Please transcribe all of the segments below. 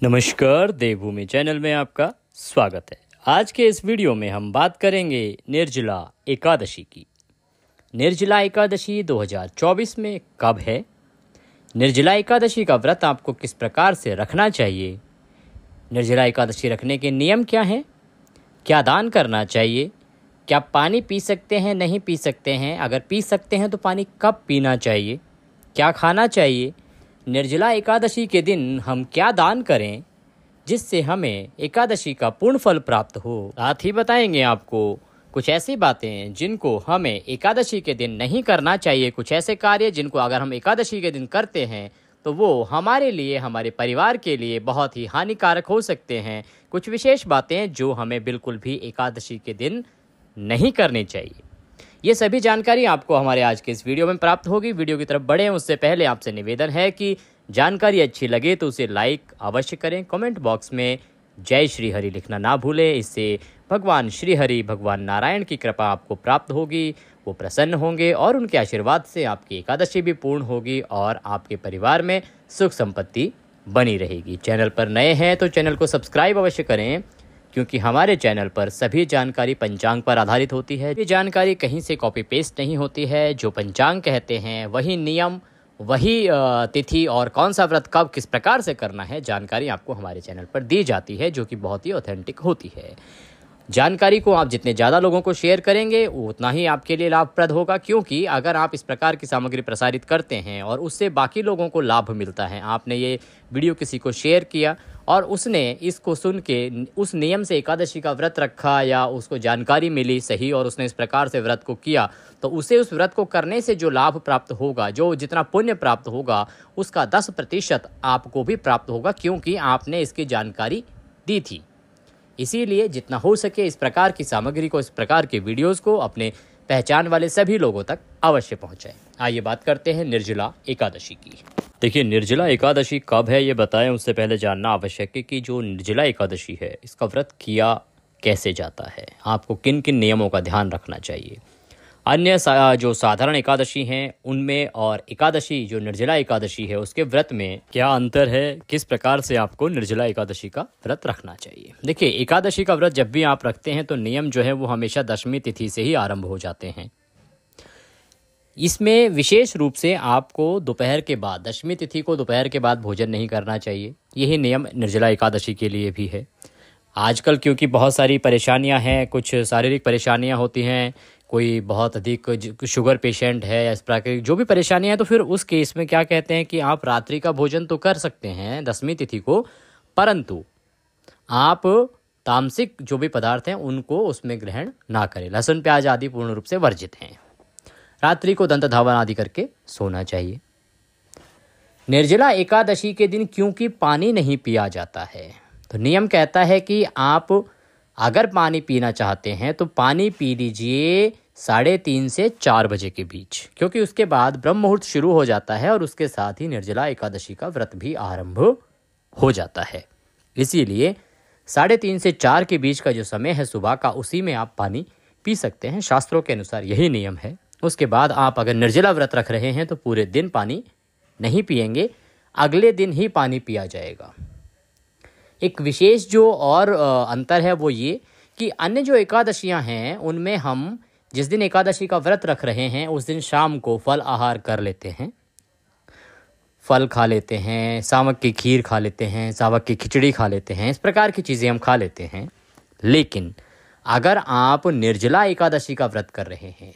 नमस्कार, देवभूमि चैनल में आपका स्वागत है। आज के इस वीडियो में हम बात करेंगे निर्जला एकादशी की। निर्जला एकादशी 2024 में कब है? निर्जला एकादशी का व्रत आपको किस प्रकार से रखना चाहिए? निर्जला एकादशी रखने के नियम क्या हैं? क्या दान करना चाहिए? क्या पानी पी सकते हैं, नहीं पी सकते हैं? अगर पी सकते हैं तो पानी कब पीना चाहिए? क्या खाना चाहिए? निर्जला एकादशी के दिन हम क्या दान करें जिससे हमें एकादशी का पूर्ण फल प्राप्त हो? साथ ही बताएंगे आपको कुछ ऐसी बातें जिनको हमें एकादशी के दिन नहीं करना चाहिए, कुछ ऐसे कार्य जिनको अगर हम एकादशी के दिन करते हैं तो वो हमारे लिए, हमारे परिवार के लिए बहुत ही हानिकारक हो सकते हैं। कुछ विशेष बातें जो हमें बिल्कुल भी एकादशी के दिन नहीं करनी चाहिए। ये सभी जानकारी आपको हमारे आज के इस वीडियो में प्राप्त होगी। वीडियो की तरफ बढ़ें उससे पहले आपसे निवेदन है कि जानकारी अच्छी लगे तो उसे लाइक अवश्य करें। कमेंट बॉक्स में जय श्री हरि लिखना ना भूलें। इससे भगवान श्री हरि, भगवान नारायण की कृपा आपको प्राप्त होगी, वो प्रसन्न होंगे और उनके आशीर्वाद से आपकी एकादशी भी पूर्ण होगी और आपके परिवार में सुख संपत्ति बनी रहेगी। चैनल पर नए हैं तो चैनल को सब्सक्राइब अवश्य करें, क्योंकि हमारे चैनल पर सभी जानकारी पंचांग पर आधारित होती है। ये जानकारी कहीं से कॉपी पेस्ट नहीं होती है। जो पंचांग कहते हैं वही नियम, वही तिथि और कौन सा व्रत कब किस प्रकार से करना है, जानकारी आपको हमारे चैनल पर दी जाती है, जो कि बहुत ही ऑथेंटिक होती है। जानकारी को आप जितने ज़्यादा लोगों को शेयर करेंगे उतना ही आपके लिए लाभप्रद होगा, क्योंकि अगर आप इस प्रकार की सामग्री प्रसारित करते हैं और उससे बाकी लोगों को लाभ मिलता है, आपने ये वीडियो किसी को शेयर किया और उसने इसको सुन के उस नियम से एकादशी का व्रत रखा या उसको जानकारी मिली सही और उसने इस प्रकार से व्रत को किया, तो उसे उस व्रत को करने से जो लाभ प्राप्त होगा, जो जितना पुण्य प्राप्त होगा, उसका 10% आपको भी प्राप्त होगा, क्योंकि आपने इसकी जानकारी दी थी। इसीलिए जितना हो सके इस प्रकार की सामग्री को, इस प्रकार के वीडियोस को अपने पहचान वाले सभी लोगों तक अवश्य पहुंचाएं। आइए बात करते हैं निर्जला एकादशी की। देखिए, निर्जला एकादशी कब है ये बताएं उससे पहले जानना आवश्यक है कि जो निर्जला एकादशी है इसका व्रत किया कैसे जाता है, आपको किन किन नियमों का ध्यान रखना चाहिए। अन्य जो साधारण एकादशी हैं उनमें और एकादशी जो निर्जला एकादशी है उसके व्रत में क्या अंतर है, किस प्रकार से आपको निर्जला एकादशी का व्रत रखना चाहिए। देखिए, एकादशी का व्रत जब भी आप रखते हैं तो नियम जो है वो हमेशा दशमी तिथि से ही आरंभ हो जाते हैं। इसमें विशेष रूप से आपको दोपहर के बाद, दशमी तिथि को दोपहर के बाद भोजन नहीं करना चाहिए। यही नियम निर्जला एकादशी के लिए भी है। आजकल क्योंकि बहुत सारी परेशानियां हैं, कुछ शारीरिक परेशानियां होती हैं, कोई बहुत अधिक शुगर पेशेंट है या इस प्रकार की जो भी परेशानियां हैं, तो फिर उस केस में क्या कहते हैं कि आप रात्रि का भोजन तो कर सकते हैं दशमी तिथि को, परंतु आप तामसिक जो भी पदार्थ हैं उनको उसमें ग्रहण ना करें। लहसुन प्याज आदि पूर्ण रूप से वर्जित हैं। रात्रि को दंत धावन आदि करके सोना चाहिए। निर्जला एकादशी के दिन क्योंकि पानी नहीं पिया जाता है, तो नियम कहता है कि आप अगर पानी पीना चाहते हैं तो पानी पी लीजिए 3:30 से 4 बजे के बीच, क्योंकि उसके बाद ब्रह्म मुहूर्त शुरू हो जाता है और उसके साथ ही निर्जला एकादशी का व्रत भी आरंभ हो जाता है। इसीलिए 3:30 से 4 के बीच का जो समय है सुबह का, उसी में आप पानी पी सकते हैं। शास्त्रों के अनुसार यही नियम है। उसके बाद आप अगर निर्जला व्रत रख रहे हैं तो पूरे दिन पानी नहीं पिएंगे, अगले दिन ही पानी पिया जाएगा। एक विशेष जो और अंतर है वो ये कि अन्य जो एकादशियां हैं उनमें हम जिस दिन एकादशी का व्रत रख रहे हैं उस दिन शाम को फल आहार कर लेते हैं, फल खा लेते हैं, सावक की खीर खा लेते हैं, सावक की खिचड़ी खा लेते हैं, इस प्रकार की चीज़ें हम खा लेते हैं। लेकिन अगर आप निर्जला एकादशी का व्रत कर रहे हैं,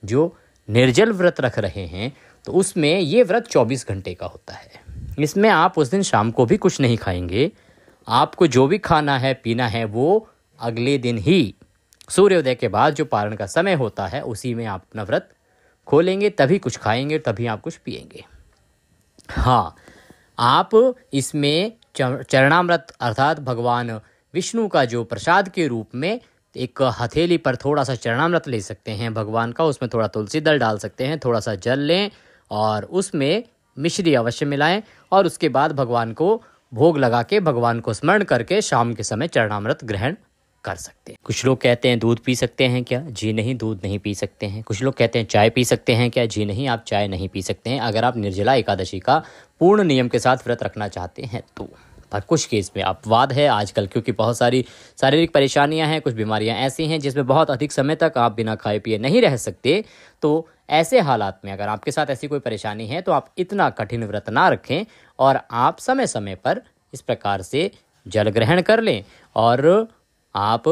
जो निर्जल व्रत रख रहे हैं, तो उसमें ये व्रत 24 घंटे का होता है। इसमें आप उस दिन शाम को भी कुछ नहीं खाएंगे। आपको जो भी खाना है पीना है वो अगले दिन ही सूर्योदय के बाद जो पारण का समय होता है उसी में आप अपना व्रत खोलेंगे, तभी कुछ खाएंगे, तभी आप कुछ पिएंगे। हाँ, आप इसमें चरणामृत अर्थात भगवान विष्णु का जो प्रसाद के रूप में एक हथेली पर थोड़ा सा चरणामृत ले सकते हैं भगवान का, उसमें थोड़ा तुलसी दल डाल सकते हैं, थोड़ा सा जल लें और उसमें मिश्री अवश्य मिलाएं और उसके बाद भगवान को भोग लगा के, भगवान को स्मरण करके शाम के समय चरणामृत ग्रहण कर सकते हैं। कुछ लोग कहते हैं दूध पी सकते हैं क्या? जी नहीं, दूध नहीं पी सकते हैं। कुछ लोग कहते हैं चाय पी सकते हैं क्या? जी नहीं, आप चाय नहीं पी सकते हैं अगर आप निर्जला एकादशी का पूर्ण नियम के साथ व्रत रखना चाहते हैं तो। और कुछ केस में अपवाद है आजकल, क्योंकि बहुत सारी शारीरिक परेशानियां हैं, कुछ बीमारियां ऐसी हैं जिसमें बहुत अधिक समय तक आप बिना खाए पिए नहीं रह सकते। तो ऐसे हालात में अगर आपके साथ ऐसी कोई परेशानी है तो आप इतना कठिन व्रत ना रखें और आप समय समय पर इस प्रकार से जल ग्रहण कर लें और आप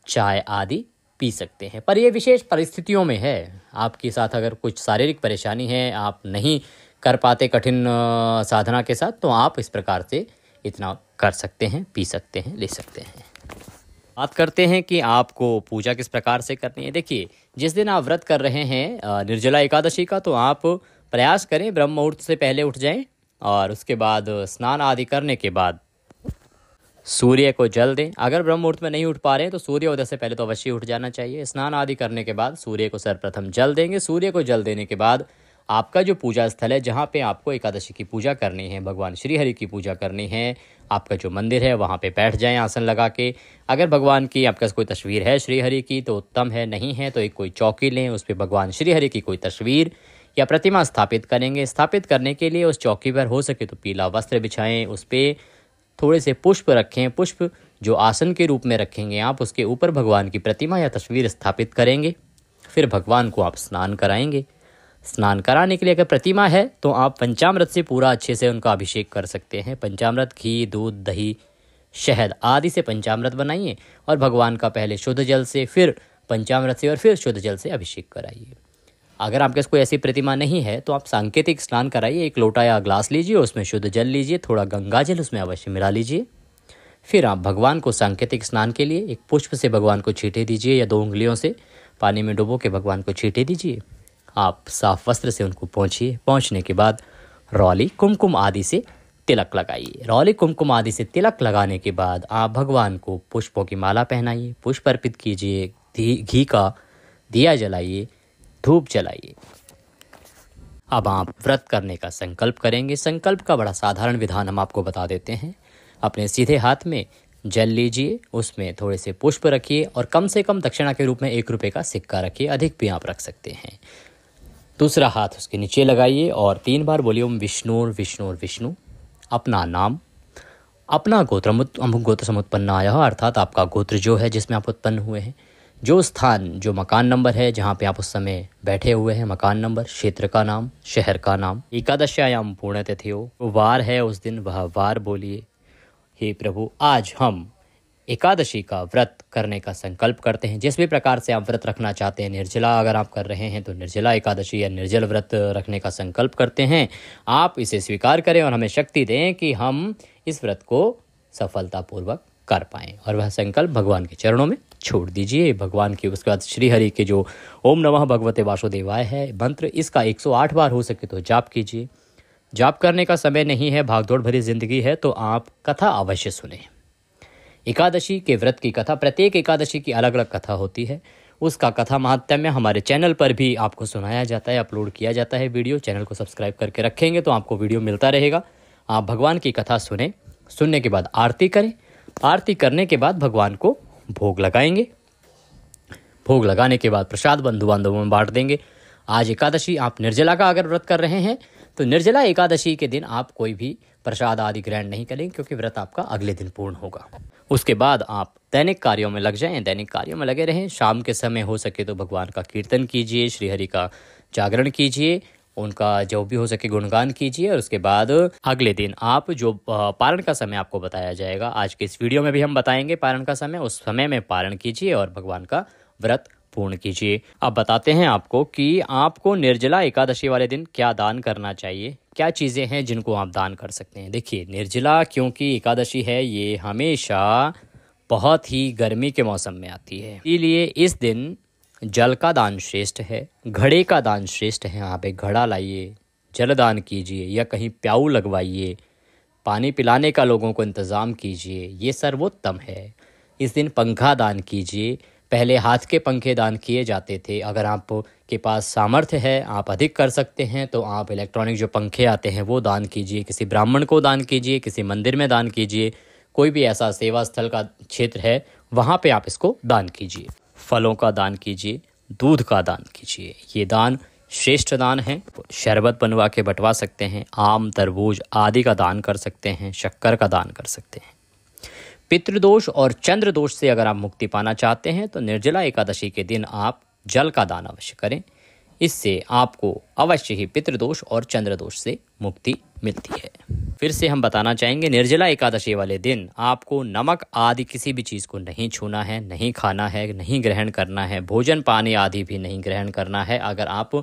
चाय आदि पी सकते हैं। पर यह विशेष परिस्थितियों में है। आपके साथ अगर कुछ शारीरिक परेशानी है, आप नहीं कर पाते कठिन साधना के साथ, तो आप इस प्रकार से इतना कर सकते हैं, पी सकते हैं, ले सकते हैं। बात करते हैं कि आपको पूजा किस प्रकार से करनी है। देखिए, जिस दिन आप व्रत कर रहे हैं निर्जला एकादशी का, तो आप प्रयास करें ब्रह्म मुहूर्त से पहले उठ जाएं और उसके बाद स्नान आदि करने के बाद सूर्य को जल दें। अगर ब्रह्म मुहूर्त में नहीं उठ पा रहे हैं तो सूर्योदय से पहले तो अवश्य उठ जाना चाहिए। स्नान आदि करने के बाद सूर्य को सर्वप्रथम जल देंगे। सूर्य को जल देने के बाद आपका जो पूजा स्थल है, जहाँ पे आपको एकादशी की पूजा करनी है, भगवान श्री हरि की पूजा करनी है, आपका जो मंदिर है वहाँ पे बैठ जाएं आसन लगा के। अगर भगवान की आपके पास कोई तस्वीर है श्री हरि की तो उत्तम है, नहीं है तो एक कोई चौकी लें, उस पर भगवान श्री हरि की कोई तस्वीर या प्रतिमा स्थापित करेंगे। स्थापित करने के लिए उस चौकी पर हो सके तो पीला वस्त्र बिछाएं, उस पर थोड़े से पुष्प रखें। पुष्प जो आसन के रूप में रखेंगे आप, उसके ऊपर भगवान की प्रतिमा या तस्वीर स्थापित करेंगे। फिर भगवान को आप स्नान कराएंगे। स्नान कराने के लिए अगर प्रतिमा है तो आप पंचामृत से पूरा अच्छे से उनका अभिषेक कर सकते हैं। पंचामृत, घी, दूध, दही, शहद आदि से पंचामृत बनाइए और भगवान का पहले शुद्ध जल से, फिर पंचामृत से और फिर शुद्ध जल से अभिषेक कराइए। अगर आपके पास कोई ऐसी प्रतिमा नहीं है तो आप सांकेतिक स्नान कराइए। एक लोटा या ग्लास लीजिए, उसमें शुद्ध जल लीजिए, थोड़ा गंगा जल उसमें अवश्य मिला लीजिए। फिर आप भगवान को सांकेतिक स्नान के लिए एक पुष्प से भगवान को छींटे दीजिए या 2 उंगलियों से पानी में डुबो के भगवान को छींटे दीजिए। आप साफ वस्त्र से उनको पोंछिए। पोंछने के बाद रौली, कुमकुम आदि से तिलक लगाइए। रौली, कुमकुम आदि से तिलक लगाने के बाद आप भगवान को पुष्पों की माला पहनाइए, पुष्प अर्पित कीजिए, घी का दिया जलाइए, धूप जलाइए। अब आप व्रत करने का संकल्प करेंगे। संकल्प का बड़ा साधारण विधान हम आपको बता देते हैं। अपने सीधे हाथ में जल लीजिए, उसमें थोड़े से पुष्प रखिए और कम से कम दक्षिणा के रूप में 1 रुपये का सिक्का रखिए, अधिक भी आप रख सकते हैं। दूसरा हाथ उसके नीचे लगाइए और 3 बार बोलिए ओम विष्णु विष्णु विष्णु। अपना नाम, अपना गोत्र, अमुक गोत्र समुत्पन्नाय, अर्थात आपका गोत्र जो है जिसमें आप उत्पन्न हुए हैं, जो स्थान, जो मकान नंबर है जहाँ पे आप उस समय बैठे हुए हैं, मकान नंबर, क्षेत्र का नाम, शहर का नाम, एकादश्यायाम पुण्यतिथि हो, वार है उस दिन, वह वार बोलिए। हे प्रभु, आज हम एकादशी का व्रत करने का संकल्प करते हैं। जिस भी प्रकार से आप व्रत रखना चाहते हैं, निर्जला अगर आप कर रहे हैं तो निर्जला एकादशी या निर्जल व्रत रखने का संकल्प करते हैं। आप इसे स्वीकार करें और हमें शक्ति दें कि हम इस व्रत को सफलतापूर्वक कर पाएं। और वह संकल्प भगवान के चरणों में छोड़ दीजिए। भगवान की, उसके बाद श्री हरि के जो ओम नमः भगवते वासुदेवाय है मंत्र, इसका 108 बार हो सके तो जाप कीजिए। जाप करने का समय नहीं है, भागदौड़ भरी जिंदगी है, तो आप कथा अवश्य सुने। एकादशी के व्रत की कथा, प्रत्येक एकादशी की अलग अलग कथा होती है। उसका कथा महात्म्य हमारे चैनल पर भी आपको सुनाया जाता है, अपलोड किया जाता है वीडियो। चैनल को सब्सक्राइब करके रखेंगे तो आपको वीडियो मिलता रहेगा। आप भगवान की कथा सुने, सुनने के बाद आरती करें। आरती करने के बाद भगवान को भोग लगाएंगे। भोग लगाने के बाद प्रसाद बंधु बांधवों में बांट देंगे। आज एकादशी, आप निर्जला का अगर व्रत कर रहे हैं तो निर्जला एकादशी के दिन आप कोई भी प्रसाद आदि ग्रहण नहीं करेंगे, क्योंकि व्रत आपका अगले दिन पूर्ण होगा। उसके बाद आप दैनिक कार्यों में लग जाएं, दैनिक कार्यों में लगे रहें। शाम के समय हो सके तो भगवान का कीर्तन कीजिए, श्रीहरि का जागरण कीजिए, उनका जो भी हो सके गुणगान कीजिए। और उसके बाद अगले दिन आप जो पारण का समय आपको बताया जाएगा, आज के इस वीडियो में भी हम बताएंगे पारण का समय, उस समय में पारण कीजिए और भगवान का व्रत पूर्ण कीजिए। अब बताते हैं आपको कि आपको निर्जला एकादशी वाले दिन क्या दान करना चाहिए, क्या चीज़ें हैं जिनको आप दान कर सकते हैं। देखिए, निर्जला क्योंकि एकादशी है, ये हमेशा बहुत ही गर्मी के मौसम में आती है, इसलिए इस दिन जल का दान श्रेष्ठ है, घड़े का दान श्रेष्ठ है। आप एक घड़ा लाइए, जल दान कीजिए या कहीं प्याऊ लगवाइए, पानी पिलाने का लोगों को इंतज़ाम कीजिए, ये सर्वोत्तम है। इस दिन पंखा दान कीजिए। पहले हाथ के पंखे दान किए जाते थे, अगर आपके पास सामर्थ्य है, आप अधिक कर सकते हैं तो आप इलेक्ट्रॉनिक जो पंखे आते हैं वो दान कीजिए, किसी ब्राह्मण को दान कीजिए, किसी मंदिर में दान कीजिए, कोई भी ऐसा सेवा स्थल का क्षेत्र है वहाँ पे आप इसको दान कीजिए। फलों का दान कीजिए, दूध का दान कीजिए। ये दान श्रेष्ठ दान है। शरबत बनवा के बंटवा सकते हैं, आम, तरबूज आदि का दान कर सकते हैं, शक्कर का दान कर सकते हैं। पितृदोष और चंद्र दोष से अगर आप मुक्ति पाना चाहते हैं तो निर्जला एकादशी के दिन आप जल का दान अवश्य करें। इससे आपको अवश्य ही पितृदोष और चंद्र दोष से मुक्ति मिलती है। फिर से हम बताना चाहेंगे, निर्जला एकादशी वाले दिन आपको नमक आदि किसी भी चीज़ को नहीं छूना है, नहीं खाना है, नहीं ग्रहण करना है, भोजन पानी आदि भी नहीं ग्रहण करना है। अगर आप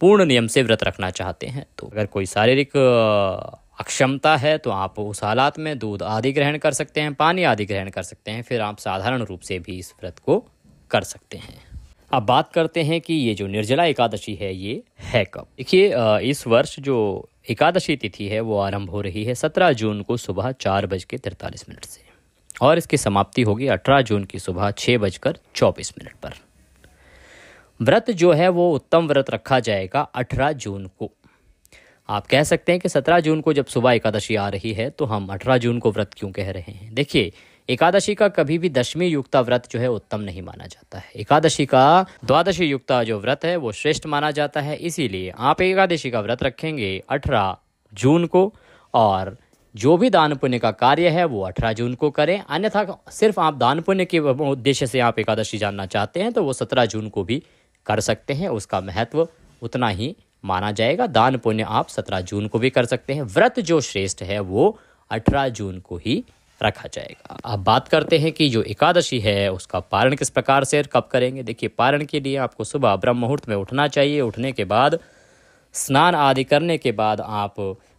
पूर्ण नियम से व्रत रखना चाहते हैं तो अगर कोई शारीरिक अक्षमता है तो आप उस हालात में दूध आदि ग्रहण कर सकते हैं, पानी आदि ग्रहण कर सकते हैं। फिर आप साधारण रूप से भी इस व्रत को कर सकते हैं। अब बात करते हैं कि ये जो निर्जला एकादशी है ये है कब। देखिए, इस वर्ष जो एकादशी तिथि है वो आरंभ हो रही है 17 जून को सुबह 4:43 से और इसकी समाप्ति होगी 18 जून की सुबह 6:24 पर। व्रत जो है वो उत्तम व्रत रखा जाएगा 18 जून को। आप कह सकते हैं कि 17 जून को जब सुबह एकादशी आ रही है तो हम 18 जून को व्रत क्यों कह रहे हैं। देखिए, एकादशी का कभी भी दशमी युक्ता व्रत जो है उत्तम नहीं माना जाता है। एकादशी का द्वादशी युक्ता जो व्रत है वो श्रेष्ठ माना जाता है। इसीलिए आप एकादशी का व्रत रखेंगे 18 जून को और जो भी दान पुण्य का कार्य है वो 18 जून को करें। अन्यथा सिर्फ आप दान पुण्य के उद्देश्य से आप एकादशी जानना चाहते हैं तो वो 17 जून को भी कर सकते हैं। उसका महत्व उतना ही माना जाएगा। दान पुण्य आप 17 जून को भी कर सकते हैं। व्रत जो श्रेष्ठ है वो 18 जून को ही रखा जाएगा। अब बात करते हैं कि जो एकादशी है उसका पारण किस प्रकार से कब करेंगे। देखिए, पारण के लिए आपको सुबह ब्रह्म मुहूर्त में उठना चाहिए। उठने के बाद स्नान आदि करने के बाद आप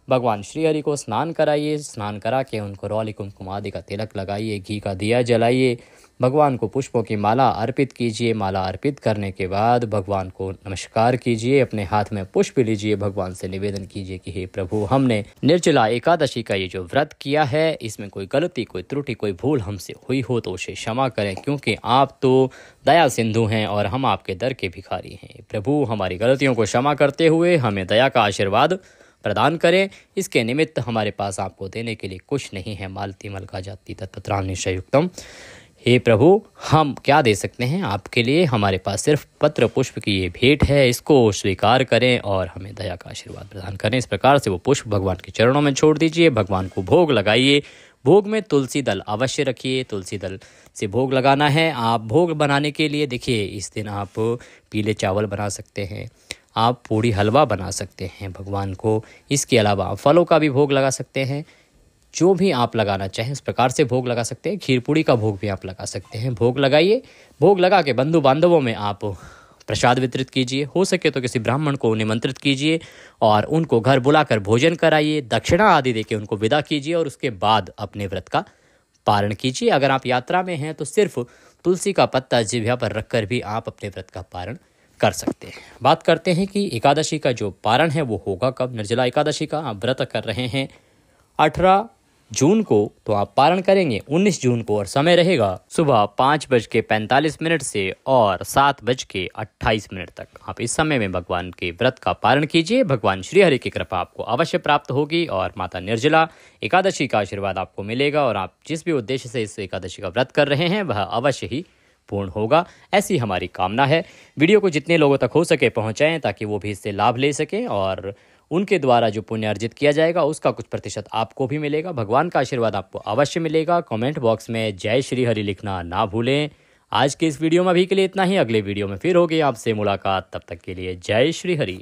भगवान श्री हरि को स्नान कराइए। स्नान करा के उनको रौली कुमकुम आदि का तिलक लगाइए, घी का दिया जलाइए, भगवान को पुष्पों की माला अर्पित कीजिए। माला अर्पित करने के बाद भगवान को नमस्कार कीजिए, अपने हाथ में पुष्प लीजिए, भगवान से निवेदन कीजिए कि हे प्रभु, हमने निर्जला एकादशी का ये जो व्रत किया है इसमें कोई गलती, कोई त्रुटि, कोई भूल हमसे हुई हो तो उसे क्षमा करें, क्योंकि आप तो दया सिंधु हैं और हम आपके दर के भिखारी हैं। प्रभु, हमारी गलतियों को क्षमा करते हुए हमें दया का आशीर्वाद प्रदान करें। इसके निमित्त हमारे पास आपको देने के लिए कुछ नहीं है। मालती मलका जाति तत्पत्राण निश्चयुक्तम। हे प्रभु, हम क्या दे सकते हैं आपके लिए। हमारे पास सिर्फ पत्र पुष्प की ये भेंट है, इसको स्वीकार करें और हमें दया का आशीर्वाद प्रदान करें। इस प्रकार से वो पुष्प भगवान के चरणों में छोड़ दीजिए। भगवान को भोग लगाइए। भोग में तुलसी दल अवश्य रखिए। तुलसी दल से भोग लगाना है। आप भोग बनाने के लिए देखिए, इस दिन आप पीले चावल बना सकते हैं, आप पूड़ी हलवा बना सकते हैं भगवान को। इसके अलावा आप फलों का भी भोग लगा सकते हैं। जो भी आप लगाना चाहें इस प्रकार से भोग लगा सकते हैं। खीर पूड़ी का भोग भी आप लगा सकते हैं। भोग लगाइए। भोग लगा के बंधु बांधवों में आप प्रसाद वितरित कीजिए। हो सके तो किसी ब्राह्मण को निमंत्रित कीजिए और उनको घर बुलाकर भोजन कराइए। दक्षिणा आदि देके उनको विदा कीजिए और उसके बाद अपने व्रत का पारण कीजिए। अगर आप यात्रा में हैं तो सिर्फ तुलसी का पत्ता जिह्वा पर रखकर भी आप अपने व्रत का पारण कर सकते हैं। बात करते हैं कि एकादशी का जो पारण है वो होगा कब। निर्जला एकादशी का आप व्रत कर रहे हैं 18 जून को, तो आप पारण करेंगे 19 जून को और समय रहेगा सुबह 5:45 से और 7:28 तक। आप इस समय में भगवान के व्रत का पारण कीजिए। भगवान श्री हरि की कृपा आपको अवश्य प्राप्त होगी और माता निर्जला एकादशी का आशीर्वाद आपको मिलेगा और आप जिस भी उद्देश्य से इस एकादशी का व्रत कर रहे हैं वह अवश्य ही पूर्ण होगा, ऐसी हमारी कामना है। वीडियो को जितने लोगों तक हो सके पहुंचाएं ताकि वो भी इससे लाभ ले सकें और उनके द्वारा जो पुण्य अर्जित किया जाएगा उसका कुछ प्रतिशत आपको भी मिलेगा। भगवान का आशीर्वाद आपको अवश्य मिलेगा। कमेंट बॉक्स में जय श्री हरि लिखना ना भूलें। आज के इस वीडियो में अभी के लिए इतना ही। अगले वीडियो में फिर होगी आपसे मुलाकात। तब तक के लिए जय श्री हरि।